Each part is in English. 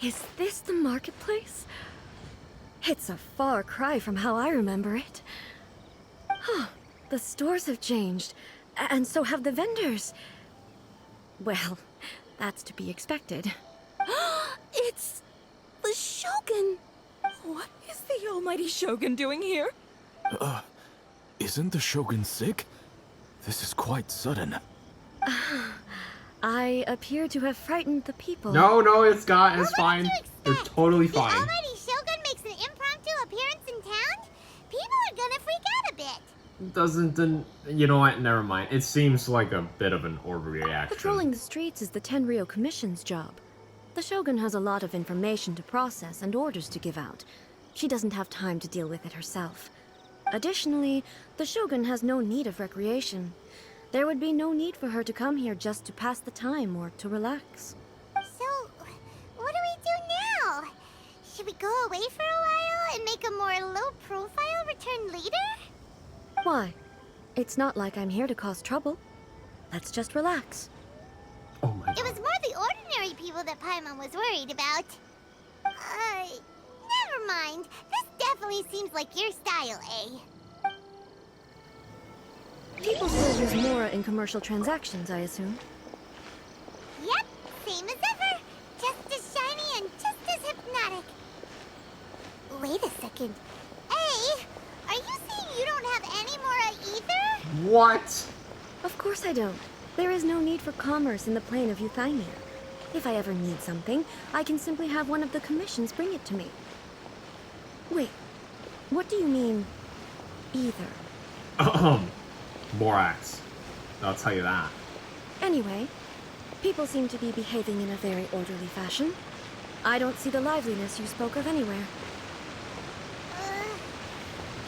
Is this the marketplace? It's a far cry from how I remember it. Huh, the stores have changed, and so have the vendors. Well, that's to be expected. It's the Shogun! What is the almighty Shogun doing here? Isn't the Shogun sick? This is quite sudden. I appear to have frightened the people. No, it's fine. What did you You're expect? totally The fine. almighty Shogun makes an impromptu appearance in town? People are gonna freak out a bit. Doesn't, you know what, never mind. It seems like a bit of an overreaction. Patrolling the streets is the Tenryou Commission's job. The Shogun has a lot of information to process and orders to give out. She doesn't have time to deal with it herself. Additionally, the Shogun has no need of recreation. There would be no need for her to come here just to pass the time or to relax. So, what do we do now? Should we go away for a while and make a more low-profile return later? Why? It's not like I'm here to cause trouble. Let's just relax. Oh my It god. was more the ordinary people that Paimon was worried about. Never mind. This definitely seems like your style, eh? People still use Mora in commercial transactions, I assume. Yep, same as ever. Just as shiny and just as hypnotic. Wait a second. Hey, are you saying you don't have any Mora either? What? Of course I don't. There is no need for commerce in the plane of Euthymia. If I ever need something, I can simply have one of the commissions bring it to me. Wait, what do you mean, either? Borax. I'll tell you that. Anyway, people seem to be behaving in a very orderly fashion. I don't see the liveliness you spoke of anywhere.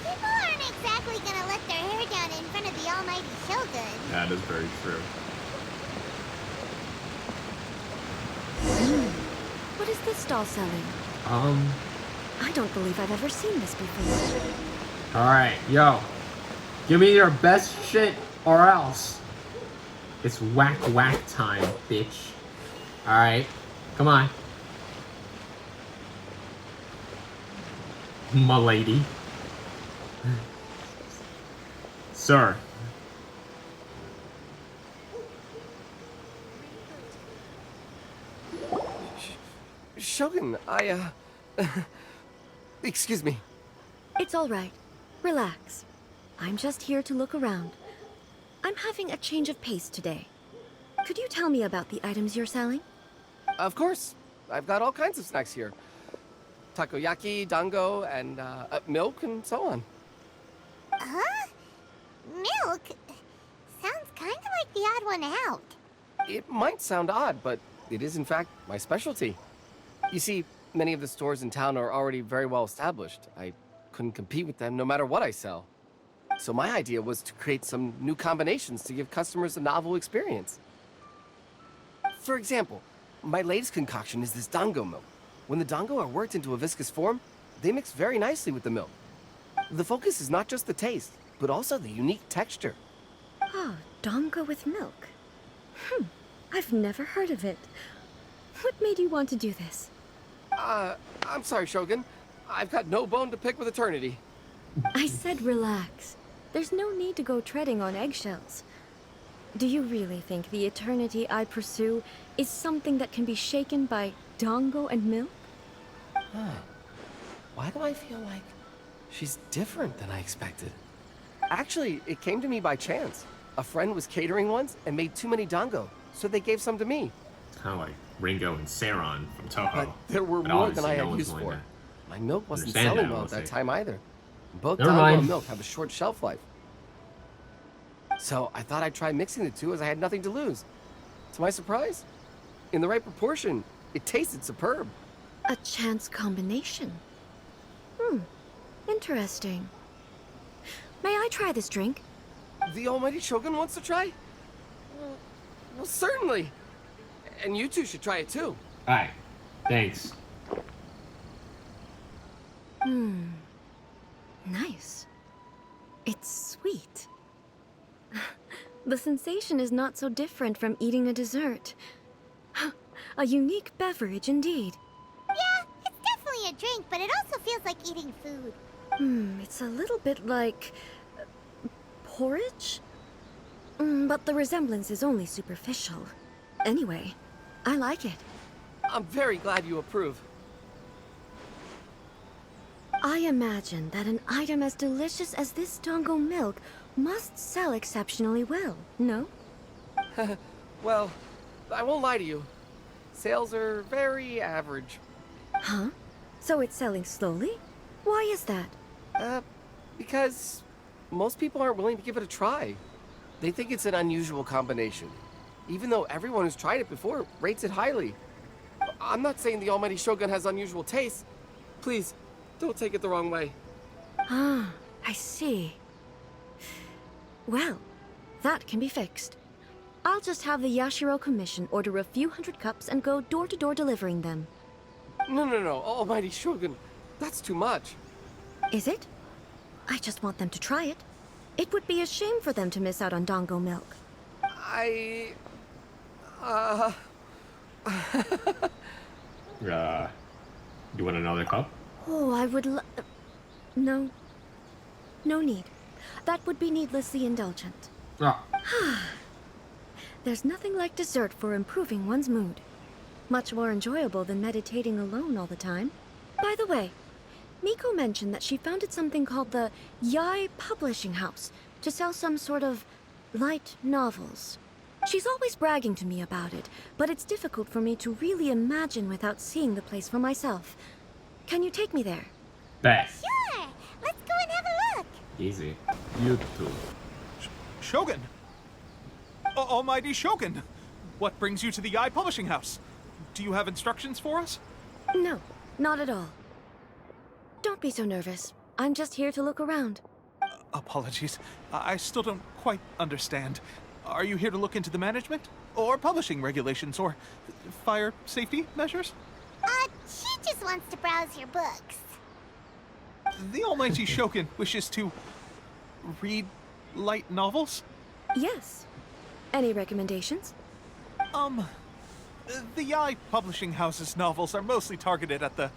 People aren't exactly gonna let their hair down in front of the almighty Shogun. That is very true. What is this stall selling? I don't believe I've ever seen this before. Alright, yo. Give me your best shit or else. It's whack time, bitch. Alright, come on. My lady. Sir. Shogun, excuse me. It's all right. Relax. I'm just here to look around. I'm having a change of pace today. Could you tell me about the items you're selling? Of course. I've got all kinds of snacks here. Takoyaki, dango, and milk, and so on. Huh? Milk? Sounds kind of like the odd one out. It might sound odd, but it is in fact my specialty. You see, many of the stores in town are already very well established. I couldn't compete with them no matter what I sell. So my idea was to create some new combinations to give customers a novel experience. For example, my latest concoction is this dango milk. When the dango are worked into a viscous form, they mix very nicely with the milk. The focus is not just the taste, but also the unique texture. Oh, dango with milk. I've never heard of it. What made you want to do this? I'm sorry, Shogun. I've got no bone to pick with eternity. I said relax. There's no need to go treading on eggshells. Do you really think the eternity I pursue is something that can be shaken by dango and milk? Why do I feel like she's different than I expected? Actually, it came to me by chance. A friend was catering once and made too many dango, so they gave some to me. Kind of like Ringo and Saron from Toho. But there were But more than I obviously no had one's use going for. to My milk wasn't understand selling that, well at that honestly. time either. Both Never dango mind. and milk have a short shelf life. So I thought I'd try mixing the two as I had nothing to lose. To my surprise, in the right proportion, it tasted superb. A chance combination. Interesting. May I try this drink? The almighty Shogun wants to try? Well, certainly. And you two should try it too. Alright, thanks. Nice. It's sweet. The sensation is not so different from eating a dessert. A unique beverage indeed. a drink, but it also feels like eating food. It's a little bit like porridge? But the resemblance is only superficial. Anyway, I like it. I'm very glad you approve. I imagine that an item as delicious as this Dongo milk must sell exceptionally well, no? Well, I won't lie to you. Sales are very average. Huh? So it's selling slowly? Why is that? Because most people aren't willing to give it a try. They think it's an unusual combination. Even though everyone who's tried it before rates it highly. I'm not saying the Almighty Shogun has unusual taste. Please, don't take it the wrong way. Ah, I see. Well, that can be fixed. I'll just have the Yashiro Commission order a few hundred cups and go door-to-door delivering them. No, Almighty Shogun. That's too much. Is it? I just want them to try it. It would be a shame for them to miss out on Dongo milk. You want another cup? Oh, I would No. No need. That would be needlessly indulgent. Ah. There's nothing like dessert for improving one's mood. Much more enjoyable than meditating alone all the time. By the way, Miko mentioned that she founded something called the Yai Publishing House to sell some sort of light novels. She's always bragging to me about it, but it's difficult for me to really imagine without seeing the place for myself. Can you take me there? Bet. Sure, let's go and have a look. Easy. You too. Shogun! Almighty Shogun! What brings you to the Eye Publishing House? Do you have instructions for us? No, not at all. Don't be so nervous. I'm just here to look around. Apologies. I still don't quite understand. Are you here to look into the management? Or publishing regulations? Or fire safety measures? She just wants to browse your books. The Almighty Shogun wishes to read light novels? Yes. Any recommendations? The Yai Publishing House's novels are mostly targeted at the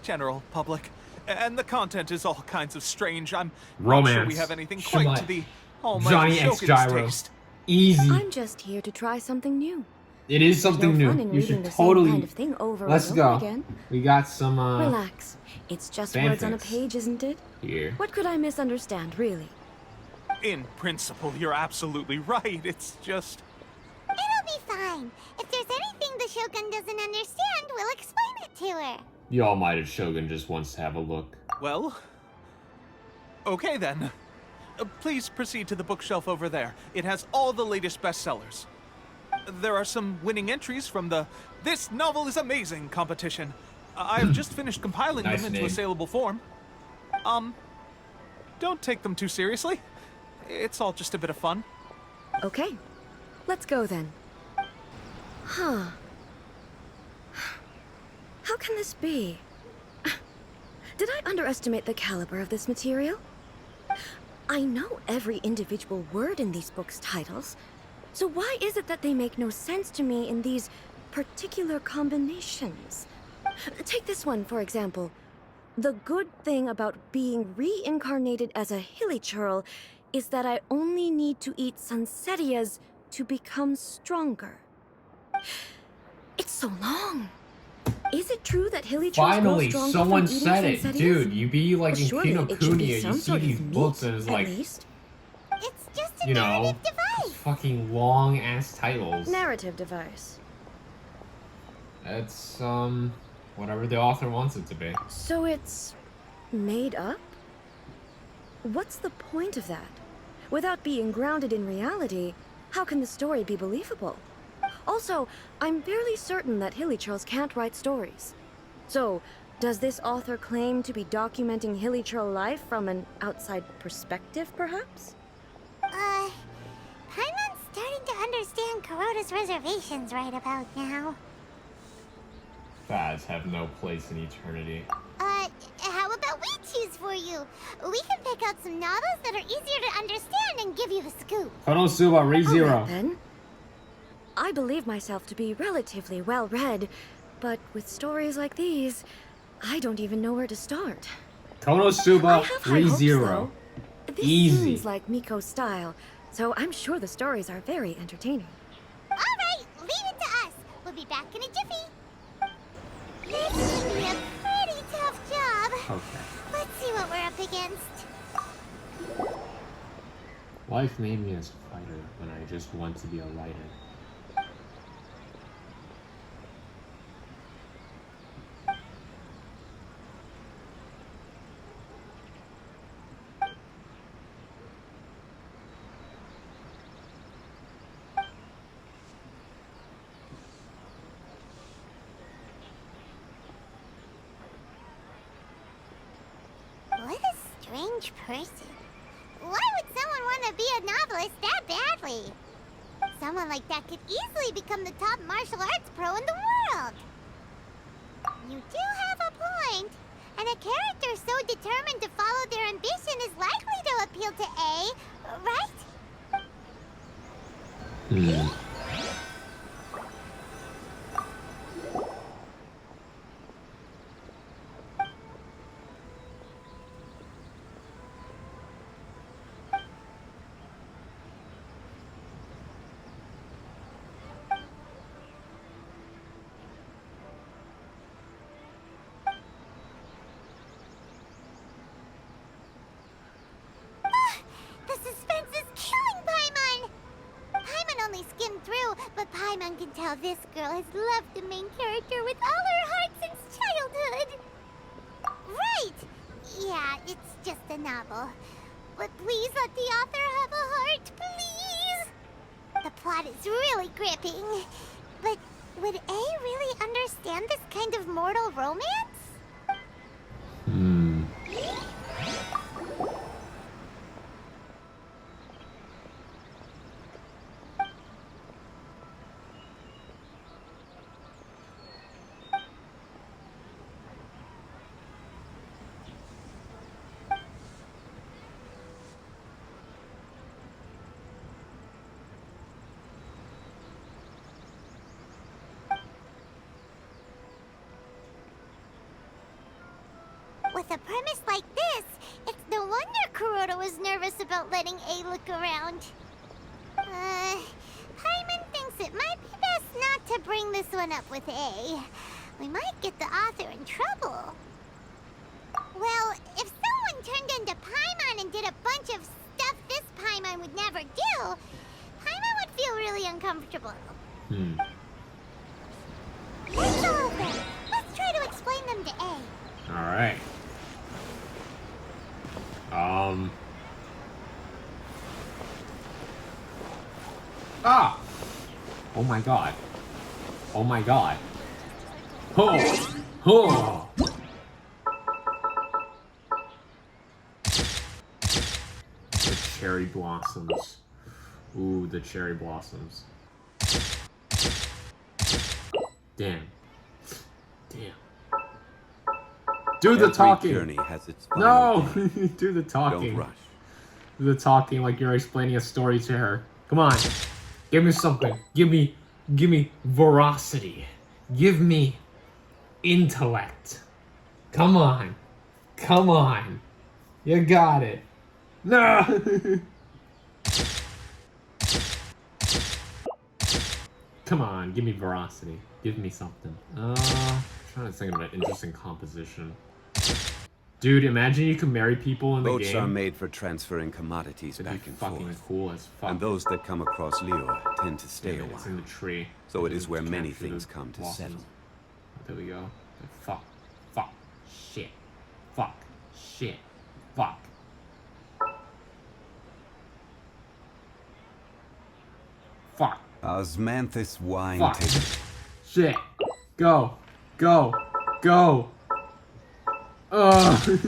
general public, and the content is all kinds of strange. I'm not sure we have anything quite to the Almighty Johnny X Shogun's Gyro. taste. Easy. I'm just here to try something new. It is something no fun new. in You reading should the same totally. kind of thing over Let's and over go. again. We got some Relax. It's just words on a fanfics. page, isn't it? here. What could I misunderstand, really? In principle, you're absolutely right. It's just... It'll be fine. If there's anything the Shogun doesn't understand, we'll explain it to her. The Almighty Shogun just wants to have a look. Well... Okay then. Please proceed to the bookshelf over there. It has all the latest bestsellers. There are some winning entries from the This Novel is Amazing competition. I've just finished compiling Nice them into name. a saleable form. Don't take them too seriously. It's all just a bit of fun. Okay. Let's go then. Huh. How can this be? Did I underestimate the caliber of this material? I know every individual word in these books' titles, so why is it that they make no sense to me in these particular combinations? Take this one, for example. The good thing about being reincarnated as a hilly churl is that I only need to eat Sansetias to become stronger. It's so long. Is it true that hilly churls grow Finally, stronger someone from eating said it. Sansetias? Dude, you be like Well, in surely it should be Kinokuniya, you some see sort of these meat, books and it's at like least. It's just a You know, narrative device. fucking long ass titles. Narrative device. It's whatever the author wants it to be. So it's made up? What's the point of that? Without being grounded in reality, how can the story be believable? Also, I'm fairly certain that hilly churls can't write stories. So, does this author claim to be documenting hilly churl life from an outside perspective, perhaps? Paimon's starting to understand Kuroda's reservations right about now. Fads have no place in eternity. How about we choose for you? We can pick out some novels that are easier to understand and give you the scoop. Konosuba All ReZero. right, then. I believe myself to be relatively well-read, but with stories like these, I don't even know where to start. I Konosuba, have high hopes, ReZero. though. This Easy. seems like Miko's style, so I'm sure the stories are very entertaining. All right, leave it to us. We'll be back in a jiffy. This should be a pretty tough job. Okay. Let's see what we're up against. Life made me as a fighter when I just want to be a writer. What a strange person. Why would someone want to be a novelist that badly? Someone like that could easily become the top martial arts pro in the world. You do have a point. And a character so determined to follow their ambition is likely to appeal to A, right? Hmm. The suspense is killing Paimon! Paimon only skimmed through, but Paimon can tell this girl has loved the main character with all her heart since childhood. Right! Yeah, it's just a novel. But please let the author have a heart, please! The plot is really gripping. But would A really understand this kind of mortal romance? Hmm. With a premise like this, it's no wonder Kuroda was nervous about letting A look around. Paimon thinks it might be best not to bring this one up with A. We might get the author in trouble. Well, if someone turned into Paimon and did a bunch of stuff this Paimon would never do, Paimon would feel really uncomfortable. Hmm. Let's go over. Let's try to explain them to A. Alright. Ah! Oh my god. Oh my god. Oh! Oh! The cherry blossoms. Ooh, the cherry blossoms. Damn. Damn. Do the Every talking! journey has its final No! day. Do the talking. Don't rush. Do the talking like you're explaining a story to her. Come on. Give me something. Give me veracity. Give me intellect. Come on. Come on. You got it. No! Come on, give me veracity. Give me something. Trying to think of an interesting composition. Dude, imagine you can marry people in the Boats game. are made for transferring commodities It'd be back and fucking forth. cool as fuck. And those that come across Leo tend to stay a It's in while. the tree. So it is where To many capture the things come to blossoms. settle. There we go. Fuck. Fuck. Shit. Fuck. Shit. Fuck. Fuck. Osmanthus wine Fuck. taker. Shit. Go. Go. Go. Ugh.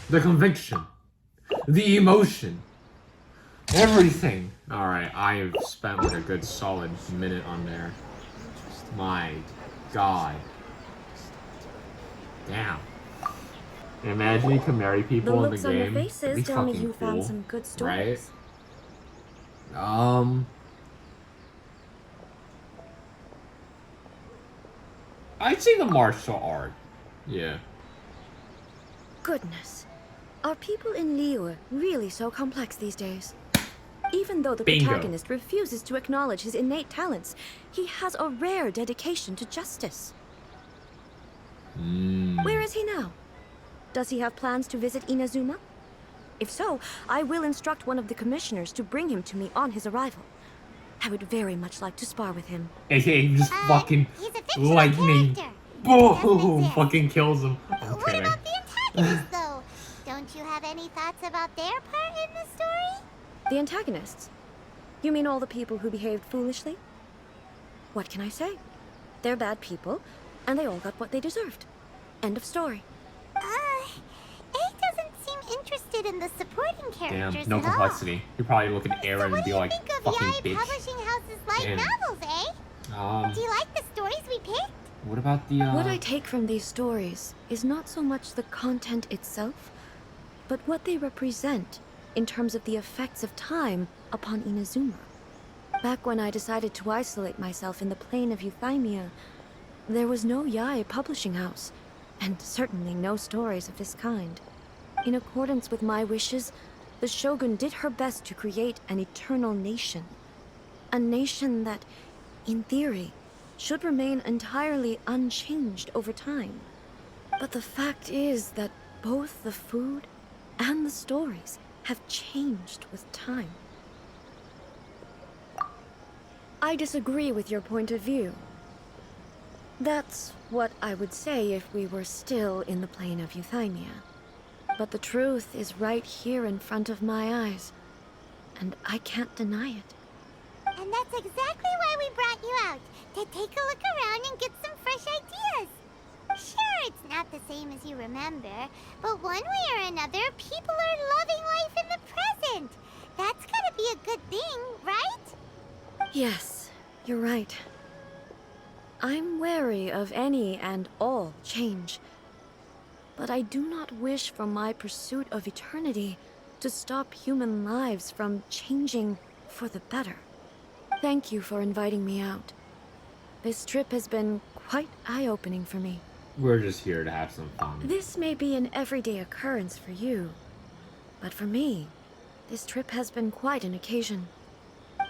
The conviction. The emotion. Everything. Alright, I have spent like a good solid minute on there. My god. Damn. Imagine you can marry The people in the looks on your game. That'd faces be tell me fucking you found cool, some good right? stories. I'd say the martial art. Yeah. Goodness. Are people in Liyue really so complex these days? Even though the Bingo. protagonist refuses to acknowledge his innate talents, he has a rare dedication to justice. Where is he now? Does he have plans to visit Inazuma? If so, I will instruct one of the commissioners to bring him to me on his arrival. I would very much like to spar with him. AKA just fucking he's a fictional lightning. character. Boom! Doesn't exist. Fucking kills him. I'm What kidding. about the antagonists, though? Don't you have any thoughts about their part in the story? The antagonists? You mean all the people who behaved foolishly? What can I say? They're bad people, and they all got what they deserved. End of story. A doesn't seem interested in the supporting Damn, characters no at all. complexity. You'd probably look at So Aaron what and do be you like, think of fucking Yae bitch. Publishing House's light Damn. novels, eh? Do you like the stories we picked? What about the, What I take from these stories is not so much the content itself, but what they represent in terms of the effects of time upon Inazuma. Back when I decided to isolate myself in the plain of Euthymia, there was no Yae publishing house, and certainly no stories of this kind. In accordance with my wishes, the Shogun did her best to create an eternal nation. A nation that, in theory, should remain entirely unchanged over time. But the fact is that both the food and the stories have changed with time. I disagree with your point of view. That's what I would say if we were still in the plane of Euthymia. But the truth is right here in front of my eyes, and I can't deny it. And that's exactly why we brought you out, to take a look around and get some fresh ideas. Sure, it's not the same as you remember, but one way or another, people are loving life in the present. That's gotta be a good thing, right? Yes, you're right. I'm wary of any and all change. But I do not wish for my pursuit of eternity to stop human lives from changing for the better. Thank you for inviting me out. This trip has been quite eye-opening for me. we're just here to have some fun. This may be an everyday occurrence for you, but for me, this trip has been quite an occasion.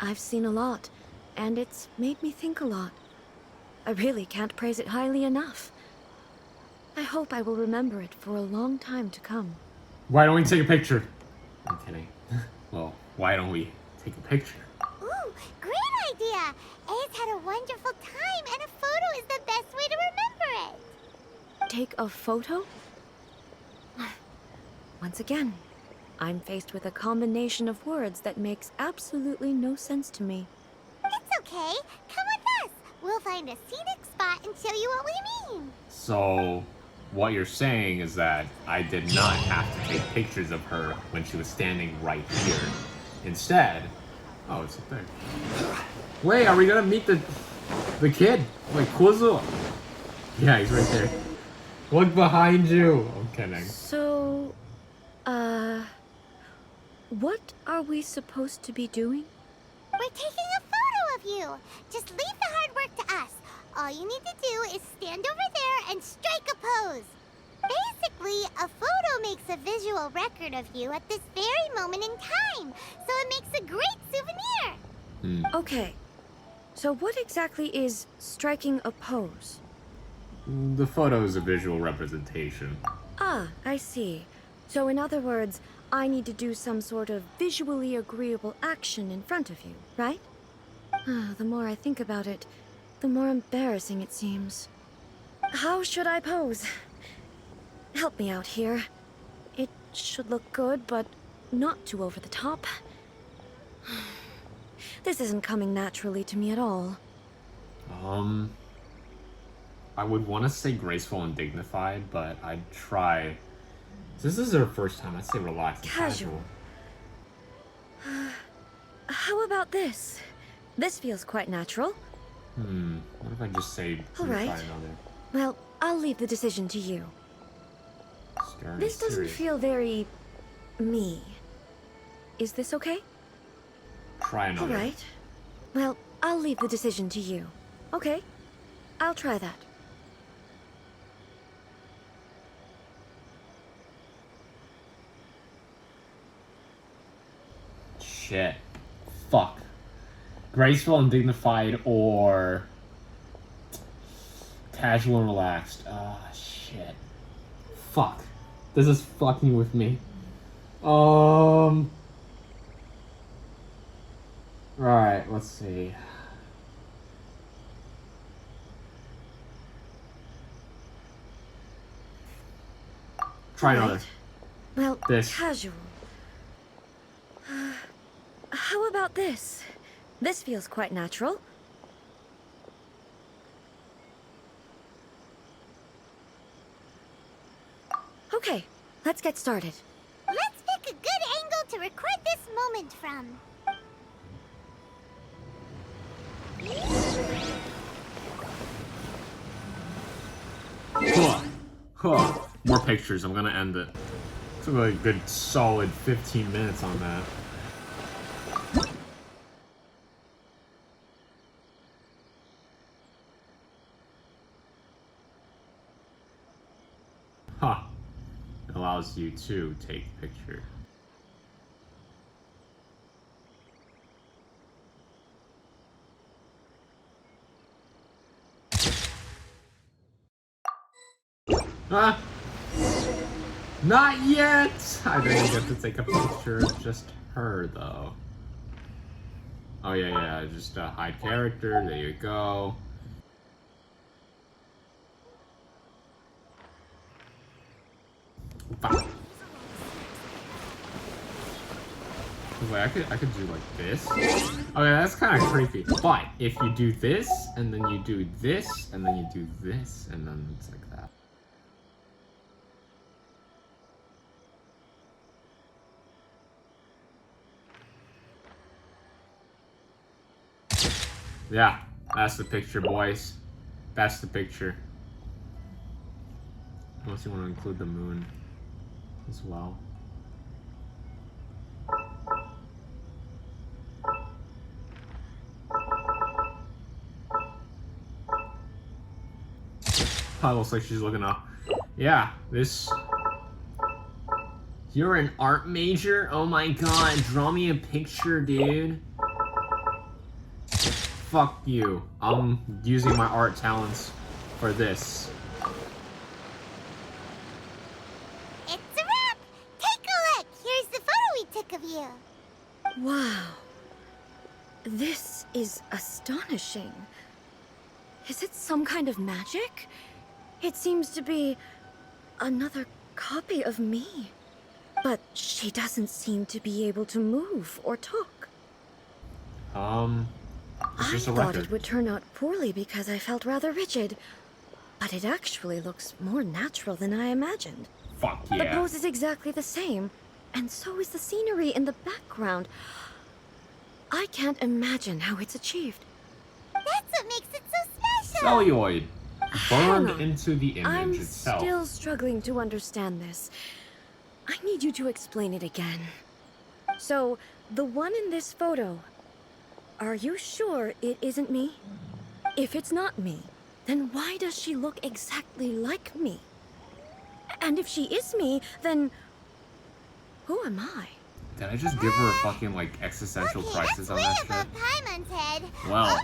I've seen a lot, and it's made me think a lot. I really can't praise it highly enough. I hope I will remember it for a long time to come. Why don't we take a picture? I'm kidding. Well, why don't we take a picture? Ooh, great idea! A's had a wonderful time, and a photo is the best way to remember it. Take a photo? Once again, I'm faced with a combination of words that makes absolutely no sense to me. It's okay. Come with us. We'll find a scenic spot and show you what we mean. So, what you're saying is that I did not have to take pictures of her when she was standing right here. Instead, oh, it's up there. Wait, are we gonna meet the kid? Like Kuzo? Yeah, he's right there. Look behind you. I'm kidding. So, what are we supposed to be doing? We're taking a photo of you. Just leave the hard work to us. All you need to do is stand over there and strike a pose. Basically, a photo makes a visual record of you at this very moment in time, so it makes a great souvenir. Okay, so what exactly is striking a pose? The photo is a visual representation. Ah, I see. So in other words, I need to do some sort of visually agreeable action in front of you, right? The more I think about it, the more embarrassing it seems. How should I pose? Help me out here. It should look good, but not too over the top. This isn't coming naturally to me at all. I would want to say graceful and dignified, but I'd try. This is her first time. I'd say relaxed and Casual. How about this? This feels quite natural. What if I just say All right. try another? Well, I'll leave the decision to you. Straight Very This doesn't serious. feel very... me. Is this okay? Try another. Alright. Well, I'll leave the decision to you. Okay? I'll try that. Shit. Fuck. Graceful and dignified or casual and relaxed. Ah, shit. Fuck. This is fucking with me. Alright, let's see. Try another. Alright. Well, This. casual. How about this? This feels quite natural. Okay, let's get started. Let's pick a good angle to record this moment from. Huh. Huh. More pictures, I'm gonna end it. Took like a good solid 15 minutes on that. Huh. It allows you to take a picture. Huh? Not yet! I didn't get to take a picture of just her, though. Oh, yeah, just hide character, there you go. Fuck. Wait, I could do like this. Okay, that's kind of creepy. But if you do this, and then you do this, and then you do this, and then it's like that. Yeah, that's the picture, boys. That's the picture. Unless you want to include the moon as well. Oh, looks like she's looking up. Yeah, this... You're an art major? Oh my god, draw me a picture, dude. Fuck you. I'm using my art talents for this. It's a wrap! Take a look! Here's the photo we took of you. Wow. This is astonishing. Is it some kind of magic? It seems to be another copy of me. But she doesn't seem to be able to move or talk. It's I just a thought record. it would turn out poorly because I felt rather rigid. But it actually looks more natural than I imagined. Fuck The yeah. pose is exactly the same, and so is the scenery in the background. I can't imagine how it's achieved. That's what makes it so special! Celluloid. Burned Hannah, into the image I'm itself. still struggling to understand this. I need you to explain it again. So, the one in this photo, are you sure it isn't me? If it's not me, then why does she look exactly like me? And if she is me, then who am I? Did I just give her a fucking, like, existential Okay, crisis that's on way that above shit? Paimon's head. Well, Over